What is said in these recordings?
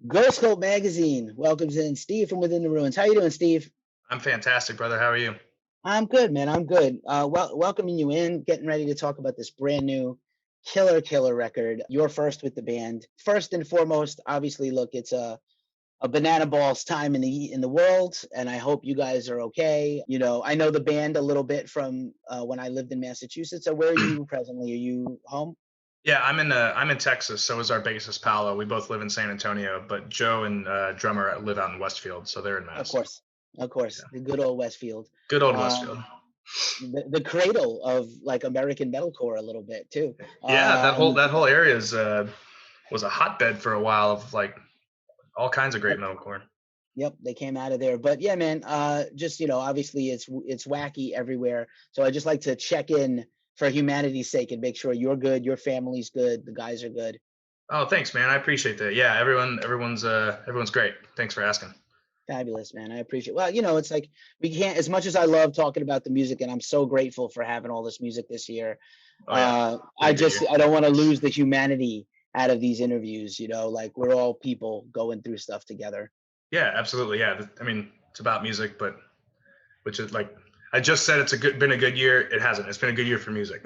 Ghost Cult Magazine welcomes in Steve from Within the Ruins. How you doing, Steve? I'm fantastic, brother. How are you? I'm good, man. I'm good. Welcoming you in, getting ready to talk about this brand new killer record. You're first with the band. First and foremost, obviously, look, it's a banana balls time in the world, and I hope you guys are okay. I know the band a little bit from when I lived in Massachusetts. So where are you presently? Are you home? Yeah, I'm in Texas. So is our bassist Paolo. We both live in San Antonio, but Joe and drummer live out in Westfield, so they're in Of Mass. course, of course, Yeah, the good old Westfield. good old Westfield. Um, the cradle of like American metalcore a little bit too. Yeah, that whole Um, that whole area was a hotbed for a while of like all kinds of great yep, metalcore. yep, they came out of there. But yeah, man, just obviously it's wacky everywhere. So I just like to check in for humanity's sake and make sure you're good, your family's good, the guys are good. Oh, thanks, man. I appreciate that. Yeah, everyone's great. Thanks for asking. Fabulous, man. I appreciate. Well, it's like we can't. As much as I love talking about the music, and I'm so grateful for having all this music this year. Oh yeah, been a good year. I don't want to lose the humanity out of these interviews. Like we're all people going through stuff together. Yeah, absolutely. Yeah, I mean it's about music, but which is like I just said been a good year. It hasn't. It's been a good year for music.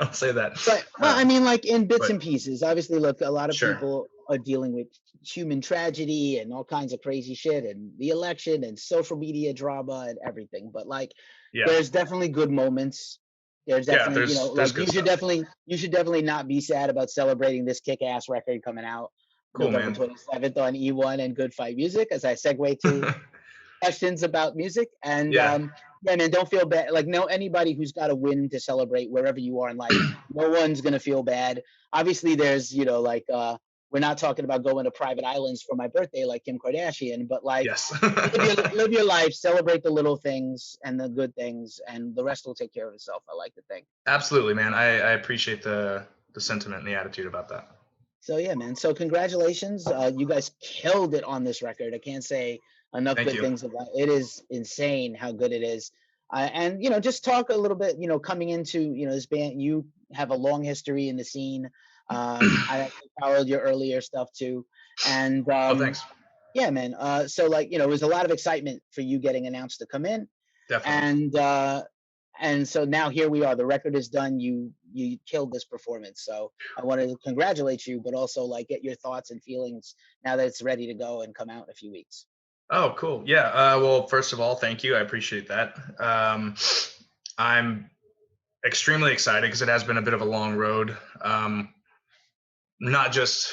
I'll say that. Right. Well, I mean, like in bits But and pieces. Obviously, look, a lot of sure. people are dealing with human tragedy and all kinds of crazy shit, and the election and social media drama and everything. But like, Yeah. there's definitely good moments. There's Yeah, definitely, there's like good stuff. you should definitely not be sad about celebrating this kick-ass record coming out Cool, November man. 27th on eOne and Good Fight Music. As I segue to questions about music. And Yeah. yeah, man, don't feel bad. Like, no, anybody who's got a win to celebrate wherever you are in life, no one's gonna feel bad. Obviously, there's like we're not talking about going to private islands for my birthday like Kim Kardashian, but like Yes. live your life, celebrate the little things and the good things, and the rest will take care of itself. I like to think. Absolutely, man. I appreciate the sentiment and the attitude about that. So yeah, man. So congratulations. You guys killed it on this record. I can't say enough Thank good you. things about it. It is insane how good it is. And just talk a little bit, coming into, this band, you have a long history in the scene. I actually followed your earlier stuff too. And Oh, thanks. yeah, man. So like, it was a lot of excitement for you getting announced to come in. Definitely. And so now here we are. The record is done. You killed this performance. So I wanted to congratulate you, but also like get your thoughts and feelings now that it's ready to go and come out in a few weeks. Oh, cool. Yeah. Well, first of all, thank you. I appreciate that. I'm extremely excited because it has been a bit of a long road. Not just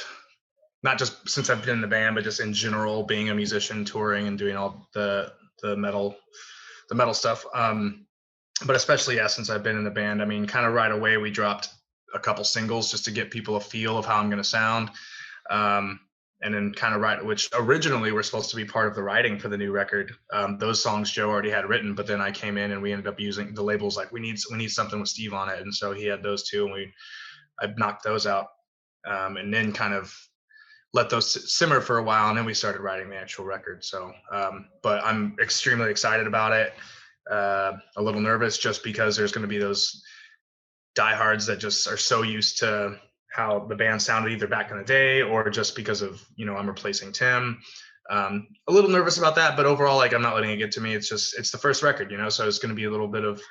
not just since I've been in the band, but just in general, being a musician, touring, and doing all the metal the metal stuff. But especially since I've been in the band, I mean, kind of right away we dropped a couple singles just to get people a feel of how I'm going to sound. Um, and then kind of which originally were supposed to be part of the writing for the new record. Those songs Joe already had written, but then I came in and we ended up using the labels like we need something with Steve on it, and so he had those two, and I knocked those out, and then kind of let those simmer for a while, and then we started writing the actual record. So, but I'm extremely excited about it. A little nervous just because there's going to be those diehards that just are so used to how the band sounded either back in the day or just because of I'm replacing Tim. A little nervous about that, but overall, like I'm not letting it get to me. It's the first record, so it's going to be a little bit of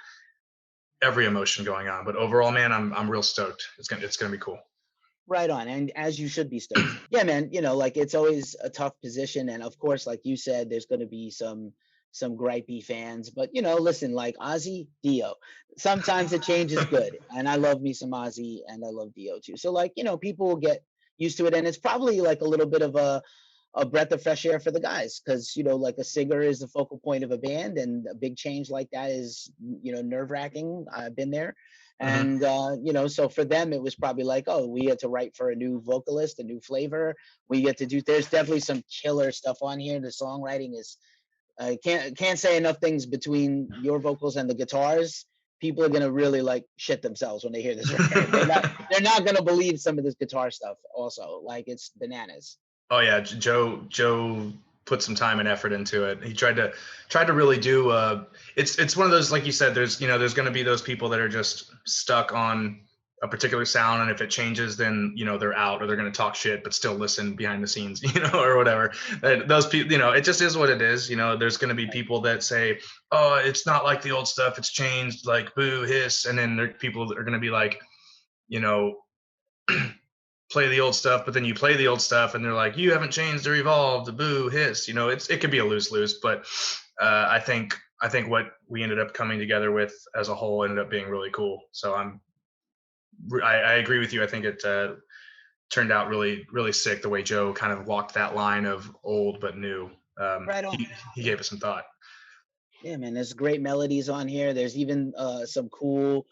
every emotion going on. But overall, man, I'm real stoked. It's gonna be cool. Right on. And as you should be stoked. Yeah, man, like it's always a tough position. And of course, like you said, there's gonna be some gripey fans. But listen, like Ozzy, Dio. Sometimes the change is good. And I love me some Ozzy and I love Dio too. So like, people will get used to it. And it's probably like a little bit of a breath of fresh air for the guys because like a singer is the focal point of a band and a big change like that is nerve-wracking. I've been there. Mm-hmm. And so for them it was probably like, oh, we had to write for a new vocalist, a new flavor. We get to do, there's definitely some killer stuff on here. The songwriting is, I can't say enough things between your vocals and the guitars. People are gonna really like shit themselves when they hear this record. They're not gonna believe some of this guitar stuff also. Like it's bananas. Oh yeah, Joe put some time and effort into it. He tried to really do. It's one of those, like you said. There's going to be those people that are just stuck on a particular sound, and if it changes, then they're out, or they're going to talk shit but still listen behind the scenes, or whatever. Those people, it just is what it is. There's going to be people that say, oh, it's not like the old stuff, it's changed, like boo hiss, and then there are people that are going to be like, you know play the old stuff, but then you play the old stuff and they're like, you haven't changed or evolved, the boo hiss. It could be a lose-lose, but I think what we ended up coming together with as a whole ended up being really cool. So I agree with you. I think it turned out really, really sick the way Joe kind of walked that line of old but new. Right on. He gave it some thought. Yeah, man, there's great melodies on here. There's even some cool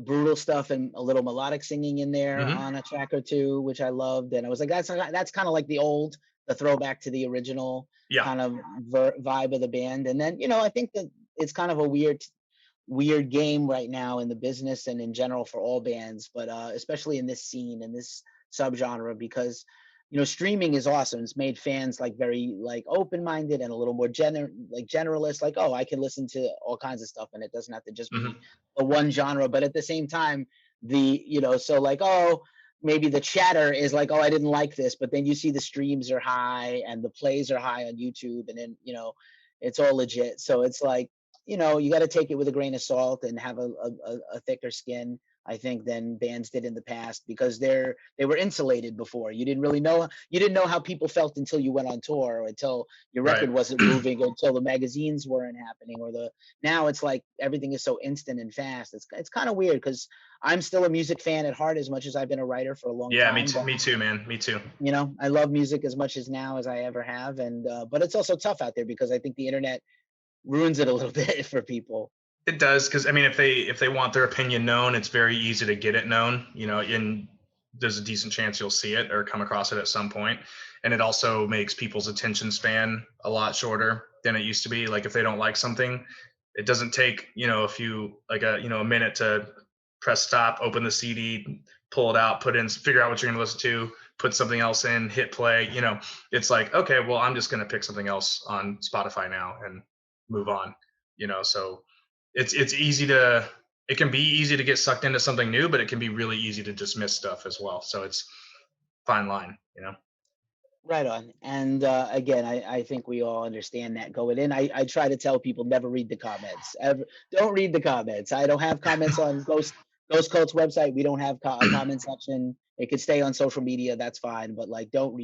brutal stuff and a little melodic singing in there Hmm. on a track or two, which I loved. And I was like, that's kind of like the throwback to the original Yeah. kind of vibe of the band. And then, I think that it's kind of a weird game right now in the business and in general for all bands, but especially in this scene and this subgenre, because streaming is awesome. It's made fans like very like open-minded and a little more generalist, like, oh, I can listen to all kinds of stuff and it doesn't have to just be Hmm. the one genre. But at the same time, so like, oh, maybe the chatter is like, oh, I didn't like this, but then you see the streams are high and the plays are high on YouTube, and then it's all legit. So it's like, you got to take it with a grain of salt and have a thicker skin, I think, than bands did in the past, because they were insulated before. You didn't know how people felt until you went on tour, or until your Right. record wasn't moving, or until the magazines weren't happening, or now it's like everything is so instant and fast. It's kind of weird, because I'm still a music fan at heart, as much as I've been a writer for a long Yeah, time. But me too, man. Me too. I love music as much as now as I ever have, and but it's also tough out there, because I think the internet ruins it a little bit for people. It does, because I mean, if they want their opinion known, it's very easy to get it known. And there's a decent chance you'll see it or come across it at some point. And it also makes people's attention span a lot shorter than it used to be. Like if they don't like something, it doesn't take a minute to press stop, open the CD, pull it out, put in, figure out what you're going to listen to, put something else in, hit play. It's like, okay, well, I'm just going to pick something else on Spotify now and move on. So it's easy to it can be easy to get sucked into something new, but it can be really easy to dismiss stuff as well. So it's fine line. Right on. And again, I think we all understand that going in. I try to tell people, never read the comments. Ever, don't read the comments. I don't have comments on Ghost Cult's website. We don't have a comment section. It could stay on social media. That's fine. But like, don't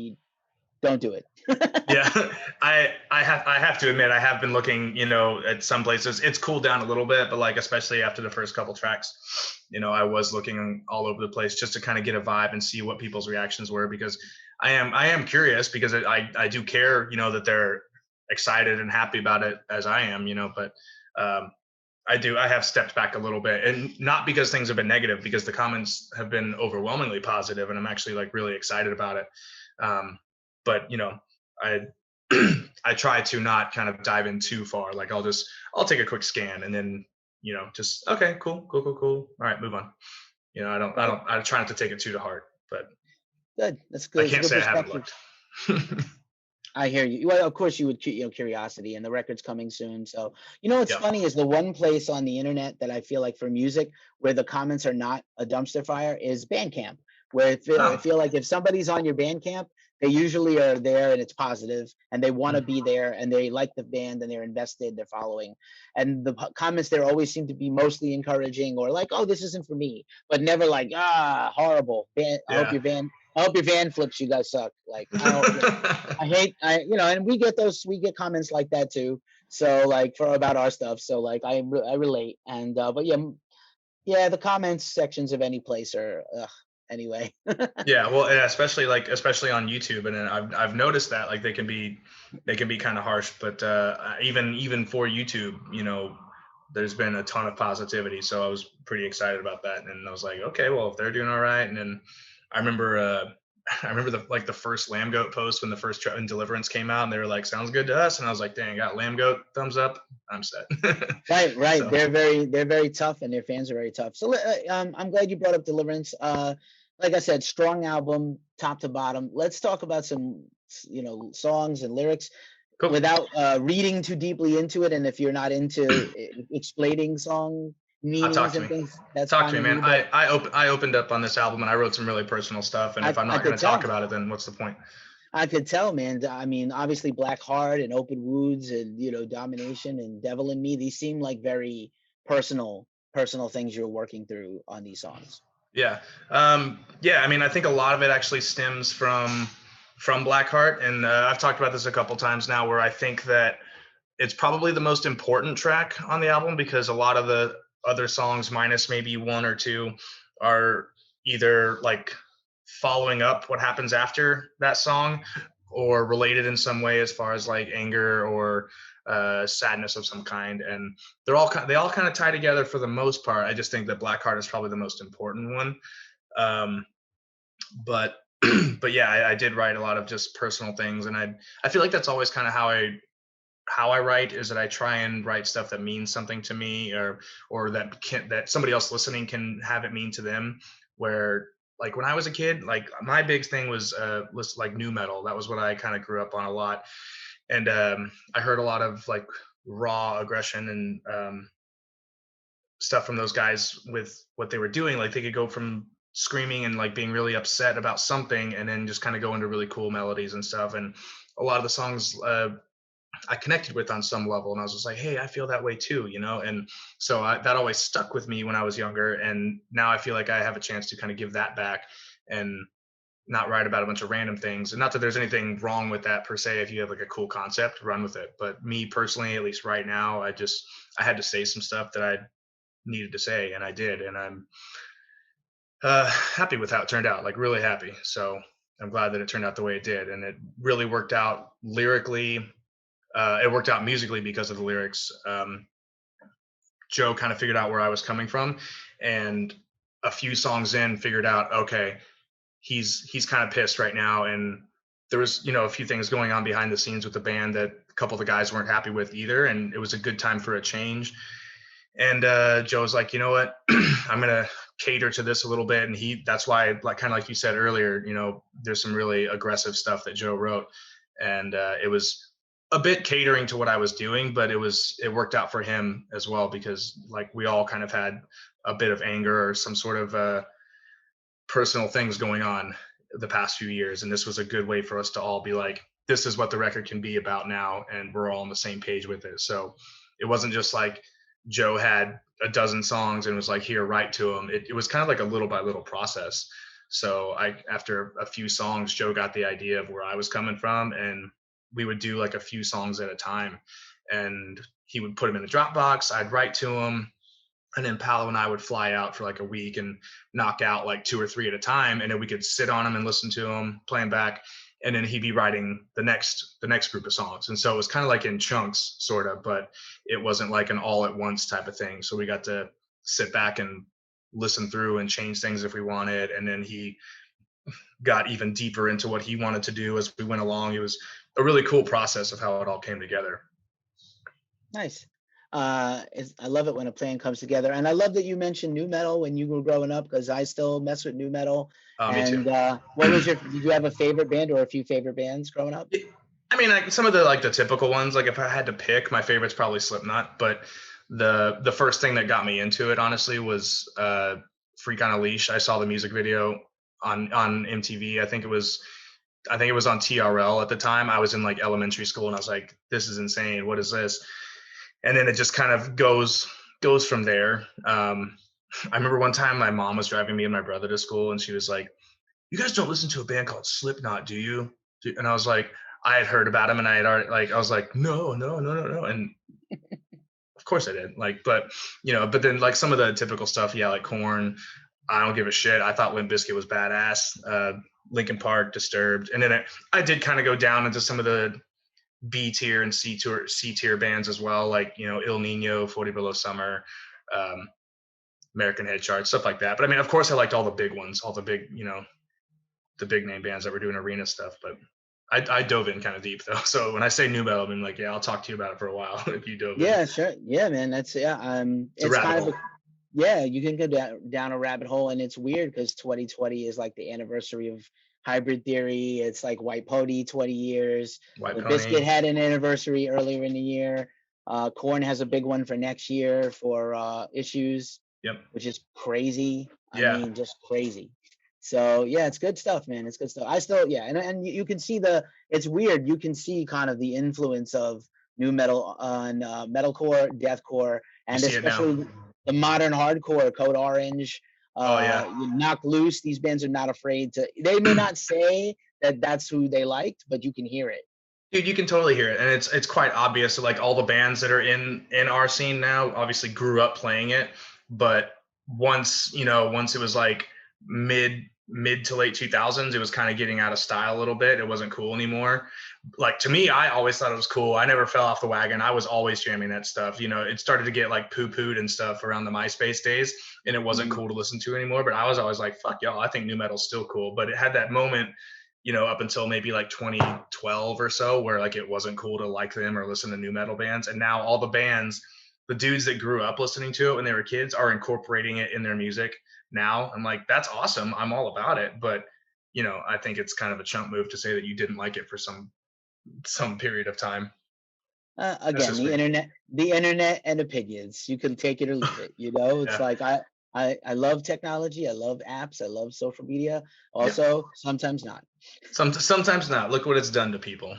do it. Yeah, I have to admit, I have been looking, at some places. It's cooled down a little bit, but like especially after the first couple tracks, I was looking all over the place just to kind of get a vibe and see what people's reactions were, because I am curious, because I do care, that they're excited and happy about it as I am, but um, I have stepped back a little bit, and not because things have been negative, because the comments have been overwhelmingly positive, and I'm actually like really excited about it. Um, but I I try to not kind of dive in too far. Like I'll take a quick scan and then just okay, cool, cool, cool, cool. All right, move on. Right. I try not to take it too to heart, but Good. That's I good. It's a can't good say I haven't perspective. looked. I hear you. Well, of course you would, curiosity, and the record's coming soon. So, what's Yeah. funny is the one place on the internet that I feel like for music where the comments are not a dumpster fire is Bandcamp, where I Oh. feel like if somebody's on your Bandcamp, they usually are there and it's positive, and they want to be there, and they like the band, and they're invested, they're following. And the comments there always seem to be mostly encouraging, or like, oh, this isn't for me, but never like, ah, horrible. Yeah. I hope your van flips. You guys suck. Like, I don't. I hate and we get comments like that too. So like for about our stuff. So like I relate. And but yeah, yeah, the comments sections of any place are anyway. Yeah, well, and especially on YouTube, and then I've noticed that like they can be kind of harsh, but even for YouTube, there's been a ton of positivity, so I was pretty excited about that, and I was like, okay, well, if they're doing all right. And then I remember I remember the first Lamb Goat post when the first when Deliverance came out, and they were like, sounds good to us, and I was like, dang, got Lamb Goat thumbs up, I'm set. Right. So They're very tough, and their fans are very tough. So I'm glad you brought up Deliverance. Like I said, strong album, top to bottom. Let's talk about some songs and lyrics cool. without reading too deeply into it. And if you're not into explaining meanings Talk to and me. things. That's Talk to fine me, with man. me. But I opened up on this album and I wrote some really personal stuff. And if I'm I not going could to talk tell. about it, then what's the point? I could tell, man. I mean, obviously, Black Heart and Open Wounds and Domination and Devil in Me. These seem like very personal things you're working through on these songs. Yeah. Yeah. I mean, I think a lot of it actually stems from Blackheart, and I've talked about this a couple times now, where I think that it's probably the most important track on the album because a lot of the other songs, minus maybe one or two, are either like following up what happens after that song or related in some way as far as like anger or sadness of some kind, and they all kind of tie together for the most part. I just think that Blackheart is probably the most important one. um, but but yeah, I did write a lot of just personal things, and I feel like that's always kind of how I write, is that I try and write stuff that means something to me, or that somebody else listening can have it mean to them. Where like when I was a kid, like my big thing was like new metal. That was what I kind of grew up on a lot, and I heard a lot of like raw aggression and stuff from those guys with what they were doing. Like they could go from screaming and like being really upset about something, and then just kind of go into really cool melodies and stuff. And a lot of the songs I connected with on some level, and I was just like, hey, I feel that way too, you know? And so that always stuck with me when I was younger. And now I feel like I have a chance to kind of give that back and not write about a bunch of random things. And not that there's anything wrong with that per se. If you have like a cool concept, run with it. But me personally, at least right now, I had to say some stuff that I needed to say, and I did. And I'm happy with how it turned out, like really happy. So I'm glad that it turned out the way it did. And it really worked out lyrically. It worked out musically because of the lyrics. Joe kind of figured out where I was coming from, and a few songs in, figured out, okay, he's kind of pissed right now, and there was a few things going on behind the scenes with the band that a couple of the guys weren't happy with either, and it was a good time for a change. And Joe was like, you know what, I'm gonna cater to this a little bit, and that's why, like kind of like you said earlier, there's some really aggressive stuff that Joe wrote, and it was a bit catering to what I was doing, but it worked out for him as well, because like we all kind of had a bit of anger or some sort of personal things going on the past few years, and this was a good way for us to all be like, this is what the record can be about now, and we're all on the same page with it. So it wasn't just like Joe had a dozen songs and was like, here, write to them. It was kind of like a little by little process. So after a few songs, Joe got the idea of where I was coming from, and we would do like a few songs at a time, and he would put them in the Dropbox. I'd write to him, and then Paolo and I would fly out for like a week and knock out like 2 or 3 at a time, and then we could sit on them and listen to them, play them back, and then he'd be writing the next group of songs. And so it was kind of like in chunks, sort of, but it wasn't like an all at once type of thing. So we got to sit back and listen through and change things if we wanted, and then he got even deeper into what he wanted to do as we went along. It was a really cool process of how it all came together. Nice. I love it when a plan comes together, and I love that you mentioned new metal when you were growing up, because I still mess with new metal. Me too. And did you have a favorite band or a few favorite bands growing up? I mean, like some of the typical ones. Like if I had to pick, my favorite's probably Slipknot. But the first thing that got me into it, honestly, was Freak on a Leash. I saw the music video on MTV. I think it was on TRL at the time. I was in like elementary school, and I was like, this is insane. What is this? And then it just kind of goes from there. I remember one time my mom was driving me and my brother to school, and she was like, you guys don't listen to a band called Slipknot, do you? And I was like, I had heard about them, and I had already, like, I was like, no. And of course I did. Like, but then like some of the typical stuff, yeah, like Korn, I don't give a shit. I thought Limp Bizkit was badass. Linkin Park, Disturbed. And then I did kind of go down into some of the B tier and C tier bands as well, like Il Nino, 40 Below Summer, American Head Charts, stuff like that. But I mean, of course, I liked all the big ones, all the big the big name bands that were doing arena stuff. But I dove in kind of deep though. So when I say new metal, I mean like, yeah, I'll talk to you about it for a while if you dove in. Yeah, sure. Yeah, man. That's It's kind of yeah, you can go down a rabbit hole, and it's weird because 2020 is like the anniversary of Hybrid Theory. It's like White Pony 20 years. White The Pony. Biscuit had an anniversary earlier in the year. Korn has a big one for next year for Issues, Yep. which is crazy. I Yeah. mean, just crazy. So yeah, it's good stuff, man. It's good stuff. I still, yeah, and you can see it's weird. You can see kind of the influence of new metal on metalcore, deathcore, You and see it now. especially the modern hardcore, Code Orange, Oh yeah. Knock Loose. These bands are not afraid to. They may not say that that's who they liked, but you can hear it. Dude, you can totally hear it, and it's quite obvious. So, like all the bands that are in our scene now, obviously grew up playing it, but once it was like mid to late 2000s, it was kind of getting out of style a little bit. It wasn't cool anymore. Like to me, I always thought it was cool. I never fell off the wagon. I was always jamming that stuff. It started to get like poo-pooed and stuff around the MySpace days, and it wasn't Mhm. cool to listen to anymore. But I was always like, fuck y'all, I think new metal's still cool. But it had that moment, up until maybe like 2012 or so, where like it wasn't cool to like them or listen to new metal bands. And now all the bands, the dudes that grew up listening to it when they were kids, are incorporating it in their music now. I'm like, that's awesome. I'm all about it. But I think it's kind of a chump move to say that you didn't like it for some period of time. That's Again, just me. the internet and opinions. You can take it or leave it. It's Yeah. like I love technology. I love apps. I love social media. Yep. Also, sometimes not. Sometimes not. Look what it's done to people.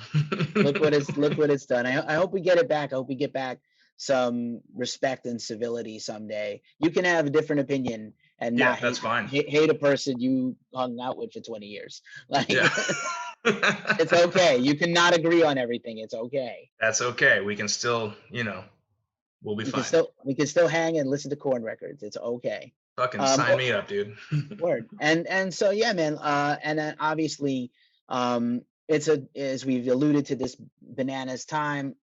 Look what it's done. I hope we get it back. I hope we get back some respect and civility someday. You can have a different opinion and Yeah, not that's fine. hate a person you hung out with for 20 years. Like Yeah. it's okay. You cannot agree on everything. It's okay. That's okay. We can still, we'll be fine. We can still hang and listen to corn records. It's okay. Fucking Um, sign me up, dude. Word. And so yeah, man. And then obviously, it's as we've alluded to this bananas time.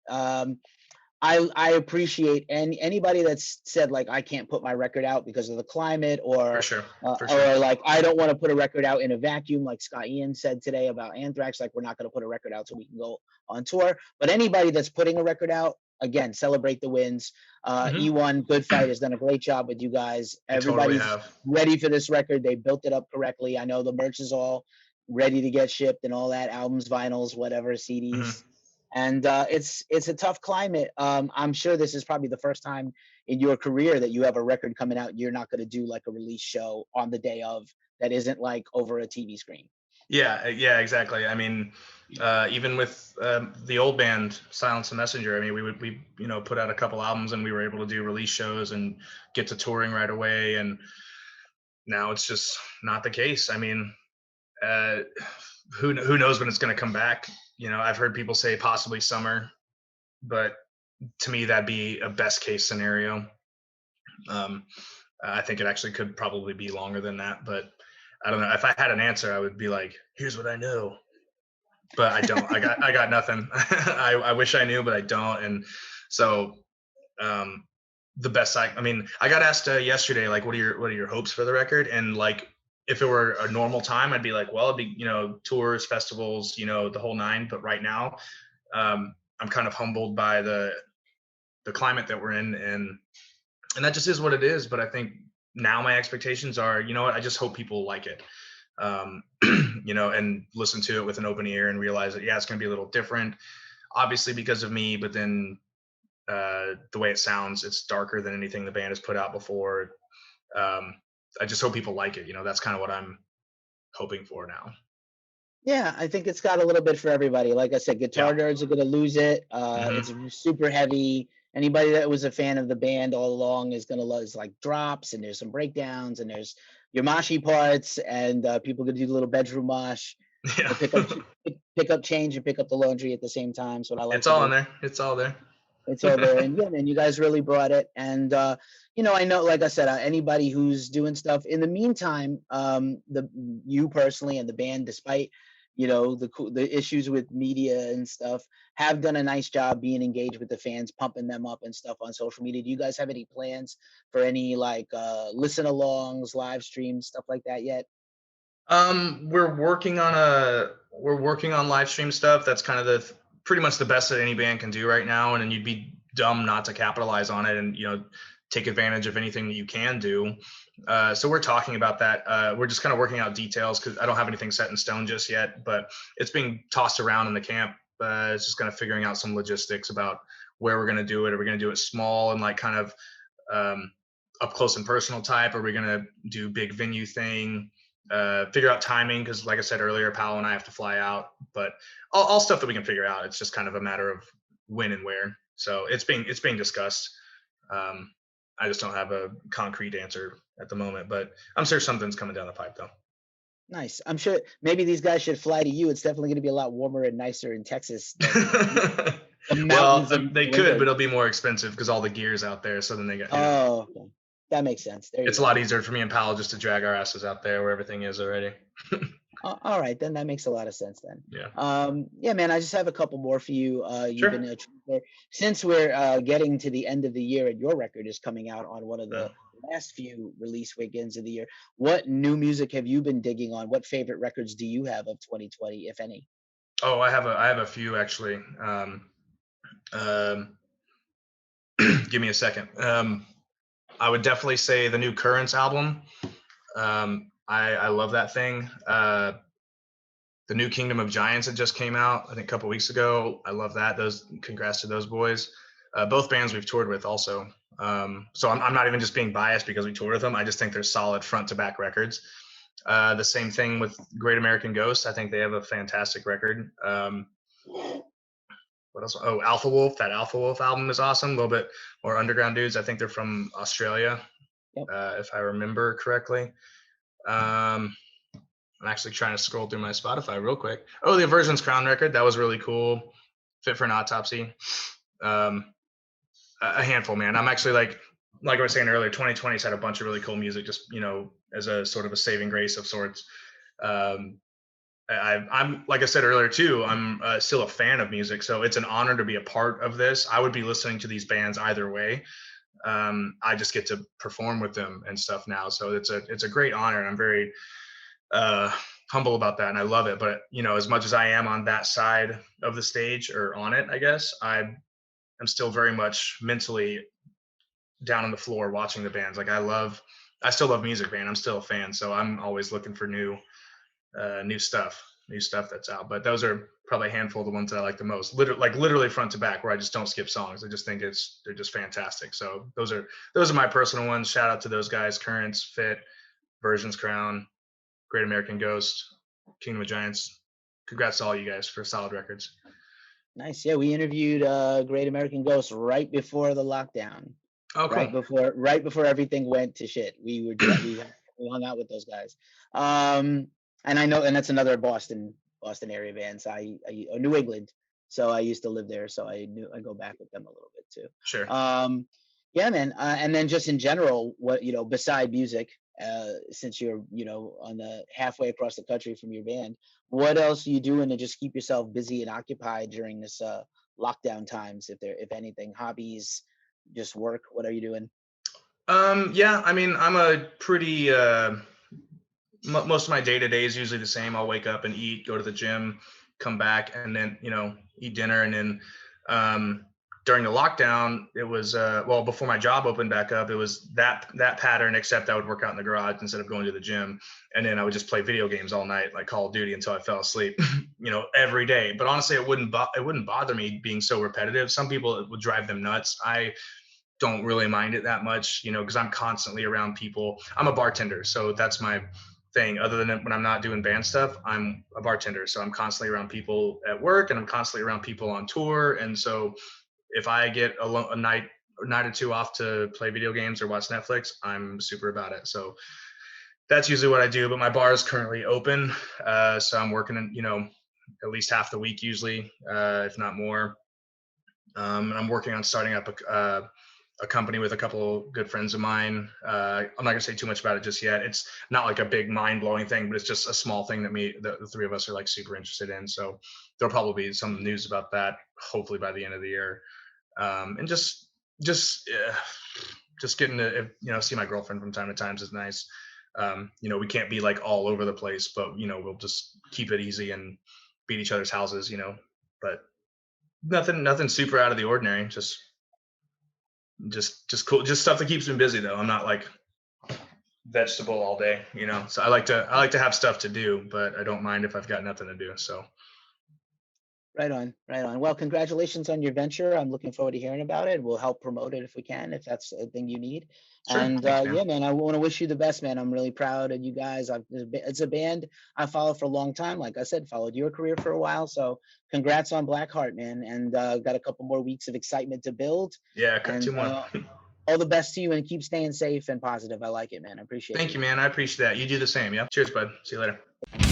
I appreciate anybody that's said like I can't put my record out because of the climate For sure. For sure. or like I don't want to put a record out in a vacuum like Scott Ian said today about Anthrax, like we're not going to put a record out so we can go on tour. But anybody that's putting a record out, again, celebrate the wins. Hmm. eOne Good Fight has done a great job with you guys. They totally Everybody's have. ready for this record. They built it up correctly. I know the merch is all ready to get shipped and all that, albums, vinyls, whatever, CDs. Hmm. And it's a tough climate. I'm sure this is probably the first time in your career that you have a record coming out. You're not going to do like a release show on the day of that isn't like over a TV screen. Yeah, yeah, exactly. I mean, even with the old band, Silence the Messenger, I mean, we put out a couple albums and we were able to do release shows and get to touring right away. And now it's just not the case. I mean, uh, who knows when it's going to come back? I've heard people say possibly summer, but to me that'd be a best case scenario. Um, I think it actually could probably be longer than that, but I don't know. If I had an answer, I would be like, "Here's what I know," but I don't. I got nothing. I wish I knew, but I don't. And so, um, the best I mean, I got asked yesterday, like, what are your hopes for the record? And like, if it were a normal time, I'd be like, well, it'd be tours, festivals, the whole nine. But right now, I'm kind of humbled by the climate that we're in, and that just is what it is. But I think now my expectations are, what, I just hope people like it, and listen to it with an open ear and realize that, yeah, it's going to be a little different, obviously because of me, but then the way it sounds, it's darker than anything the band has put out before. Um, I just hope people like it. That's kind of what I'm hoping for now. Yeah, I think it's got a little bit for everybody. Like I said, Yeah. guitar nerds are going to lose it. It's Hmm. super heavy. Anybody that was a fan of the band all along is going to love. It's like drops and there's some breakdowns and there's your moshy parts and people going to do the little bedroom mosh. Yeah. Pick up change and pick up the laundry at the same time. That's what I like It's to all in do. there. It's all there. It's all there, and yeah, man, you guys really brought it. And I know, like I said, anybody who's doing stuff in the meantime, you personally and the band, despite the issues with media and stuff, have done a nice job being engaged with the fans, pumping them up and stuff on social media. Do you guys have any plans for any like listen-alongs, live streams, stuff like that yet? We're working on live stream stuff. That's kind of pretty much the best that any band can do right now. And then you'd be dumb not to capitalize on it and, take advantage of anything that you can do. So we're talking about that. We're just kind of working out details because I don't have anything set in stone just yet, but it's being tossed around in the camp. It's just kind of figuring out some logistics about where we're going to do it. Are we going to do it small and like kind of up close and personal type? Are we going to do big venue thing? Figure out timing, because like I said earlier, Paolo and I have to fly out, but all stuff that we can figure out. It's just kind of a matter of when and where. So it's being discussed. I just don't have a concrete answer at the moment, but I'm sure something's coming down the pipe though. Nice. I'm sure maybe these guys should fly to you. It's definitely going to be a lot warmer and nicer in Texas than the Well, mountains in they New could, but England. it'll be more expensive because all the gear's out there. So then they got, Oh, okay. That makes sense. There you it's a go. lot easier for me and Paolo just to drag our asses out there where everything is already. All right, then that makes a lot of sense then. Yeah. Yeah, man, I just have a couple more for you. You've Sure. been a trooper. Since we're getting to the end of the year and your record is coming out on one of Yeah. the last few release weekends of the year, what new music have you been digging on? What favorite records do you have of 2020, if any? Oh, I have a few actually. Um, give me a second. I would definitely say the new Currents album. I love that thing. The new Kingdom of Giants that just came out, I think a couple weeks ago. I love that. Those, congrats to those boys. Both bands we've toured with also. So I'm not even just being biased because we toured with them. I just think they're solid front to back records. The same thing with Great American Ghost. I think they have a fantastic record. What else? Oh, Alpha Wolf. That Alpha Wolf album is awesome. A little bit more underground dudes. I think they're from Australia, Yep. if I remember correctly. I'm actually trying to scroll through my Spotify real quick. Oh, the Aversion's Crown record. That was really cool. Fit for an Autopsy. A handful, man. I'm actually like I was saying earlier, 2020's had a bunch of really cool music, just, as a sort of a saving grace of sorts. Um, I'm like I said earlier too, I'm still a fan of music, so it's an honor to be a part of this. I would be listening to these bands either way. I just get to perform with them and stuff now, so it's a great honor, and I'm very humble about that, and I love it. But as much as I am on that side of the stage, or on it, I guess I am still very much mentally down on the floor watching the bands. Like I still love music, man. I'm still a fan, so I'm always looking for new stuff that's out. But those are probably a handful of the ones that I like the most. Literally front to back, where I just don't skip songs. I just think they're just fantastic. So those are my personal ones. Shout out to those guys: Currents, Fit, Versions Crown, Great American Ghost, Kingdom of Giants. Congrats to all you guys for solid records. Nice. Yeah, we interviewed Great American Ghost right before the lockdown. Oh, cool. Right before everything went to shit. We hung out with those guys. And I know, and that's another Boston area band. So I New England. So I used to live there, so I go back with them a little bit too. Sure. Yeah, man. And then just in general, what beside music, since you're on the halfway across the country from your band, what else are you doing to just keep yourself busy and occupied during this lockdown times? If anything, hobbies, just work. What are you doing? Yeah, I mean, I'm a pretty most of my day to day is usually the same. I'll wake up and eat, go to the gym, come back, and then eat dinner. And then during the lockdown, it was before my job opened back up, it was that pattern, except I would work out in the garage instead of going to the gym, and then I would just play video games all night, like Call of Duty, until I fell asleep. Every day. But honestly, it wouldn't bother me being so repetitive. Some people, it would drive them nuts. I don't really mind it that much, because I'm constantly around people. I'm a bartender, so that's my thing. Other than when I'm not doing band stuff, I'm a bartender, so I'm constantly around people at work, and I'm constantly around people on tour. And so if I get a night or two off to play video games or watch Netflix, I'm super about it. So that's usually what I do. But my bar is currently open, so I'm working at least half the week usually, if not more. And I'm working on starting up a company with a couple good friends of mine. I'm not gonna say too much about it just yet. It's not like a big mind blowing thing, but it's just a small thing that the three of us are like super interested in. So there'll probably be some news about that, hopefully by the end of the year. And just getting to see my girlfriend from time to time is nice. We can't be like all over the place, but we'll just keep it easy and beat each other's houses, but nothing super out of the ordinary. Just cool, just stuff that keeps me busy though. I'm not like vegetable all day, so I like to have stuff to do, but I don't mind if I've got nothing to do. So Right on, right on. Well, congratulations on your venture. I'm looking forward to hearing about it. We'll help promote it if we can, if that's a thing you need. Sure. And Thanks, man. yeah, man, I want to wish you the best, man. I'm really proud of you guys. It's a band I followed for a long time. Like I said, followed your career for a while. So congrats on Blackheart, man. And got a couple more weeks of excitement to build. Yeah, And 2 more. all the best to you, and keep staying safe and positive. I like it, man. I appreciate Thank you. you, man. I appreciate that. You do the same. Yeah. Cheers, bud. See you later.